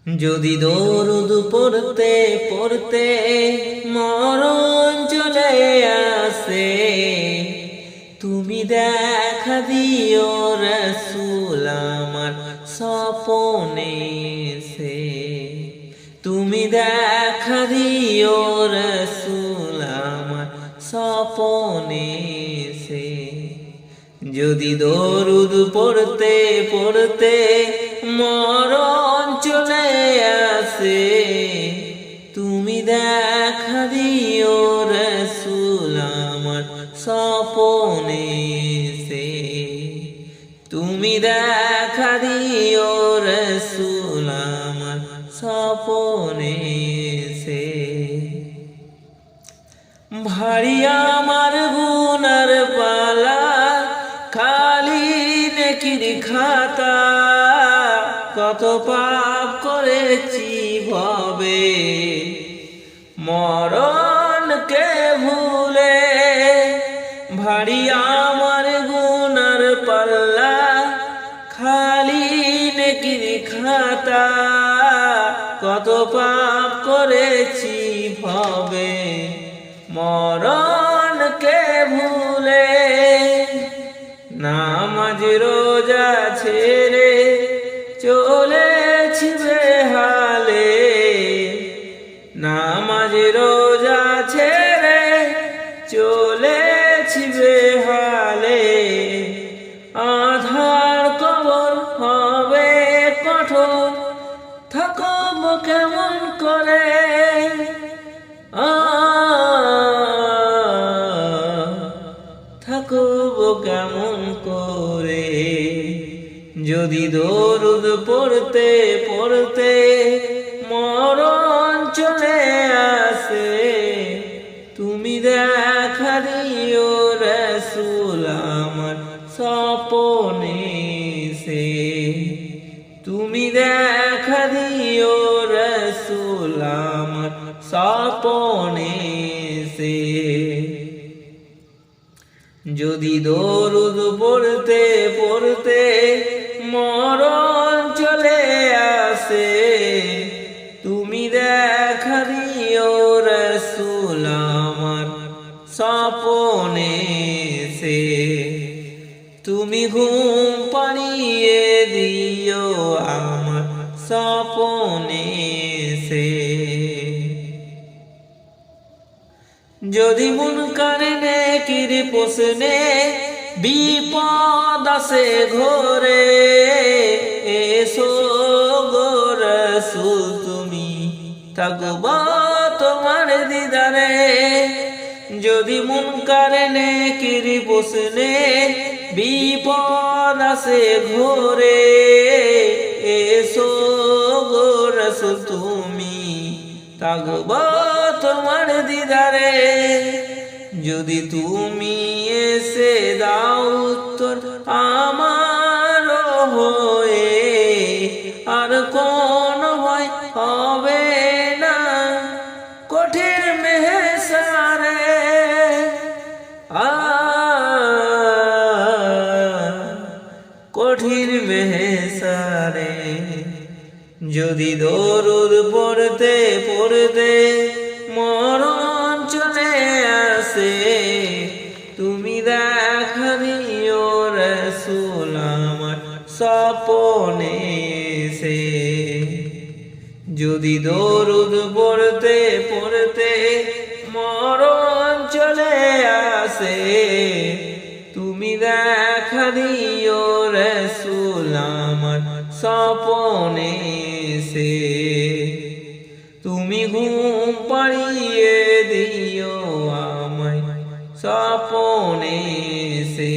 যদি দরুদ পড়তে পড়তে মরণ চলে আসে, তুমি দেখা দিও রাসূল আমার স্বপনে সে। তুমি দেখা দিও রাসূল আমার স্বপনে সে। যদি দরুদ পড়তে পড়তে মরণ চলে আসে, তুমি দেখা দিও রাসূল আমার স্বপনে সে। তুমি দেখা দিও রাসূল আমার স্বপনে সে। ভারী আমার গুনার পালা, খালি নেকির খাতা, কত পাপ করেছি ভবে মরণকে ভুলে। ভারী আমার গুনার পাল্লা, খালি নেকির খাতা, কত পাপ করেছি ভবে মরণকে ভুলে। নামাজ রোজা ছেড়ে চলেছি বেহালে, নামাজ রোজা ছেড়ে চলেছি বেহালে। আধার কবর হবে কঠোর, থাকব কেমন করে, থাকব কেমন করে। যদি দরুদ পড়তে পড়তে মরণ চলে আসে, তুমি দেখা দিও রাসূল আমার স্বপনে সে। তুমি দেখা দিও রাসূল আমার স্বপনে সে। যদি দরুদ পড়তে পড়তে মরণ চলে আসে, তুমি দেখা দিও রাসূল আমার স্বপনে সে। তুমি ঘুম পাড়িয়ে দিও আমার স্বপনে সে। যদি মুনকার নেকির প্রশ্নে বিপদ আসে ঘরে, এসো গো রাসূল তুমি থাকব তোমার দিদারে। যদি মুনকার নেকির প্রশ্নে বিপদ আসে ঘরে, এসো গো রাসূল তুমি থাকব তোমার দিদারে। যদি তুমি এসে দাও উত্তর আমার হয়ে, আর কোন ভয় হবে না কঠিন মেহসারে। কঠিন মেহসারে। যদি দরুদ পড়তে পড়তে মরণ চলে আসে, তুমি দেখা দিও রাসূল আমার স্বপনে সে। যদি দরুদ পড়তে পড়তে মরণ চলে আসে, তুমি দেখা দিও রাসূল আমার স্বপনে সে। তুমি ঘুম পাড়িয়ে দিও আমায় স্বপনে সে।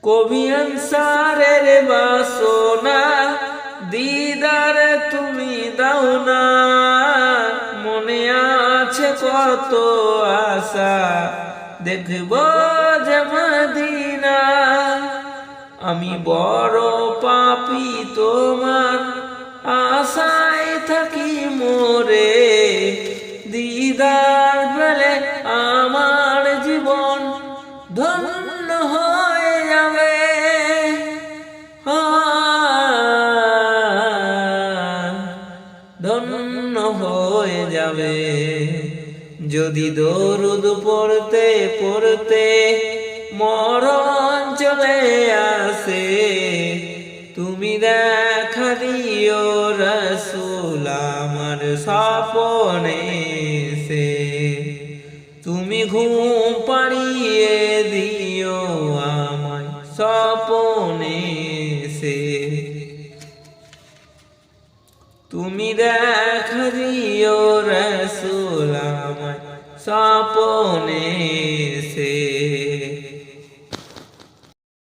কবি আনসারের বাসনা দিদার তুমি দাও না, মনে আছে কত আশা দেখব যে মদিনা। আমি বড় পাপী তোমার আশায় থাকি মোরে, দিদার পেলে আমার জীবন ধন্য হয়ে যাবে। যাবে। যদি দরুদ পড়তে পড়তে মরণ চলে আসে, তুমি দেখা দিও রাসূল আমার স্বপ্নে সে। তুমি ঘুম পাড়িয়ে দিও আমায় স্বপ্নে সে। তুমি দেখা দিও রাসূল আমায় স্বপ্নে সে।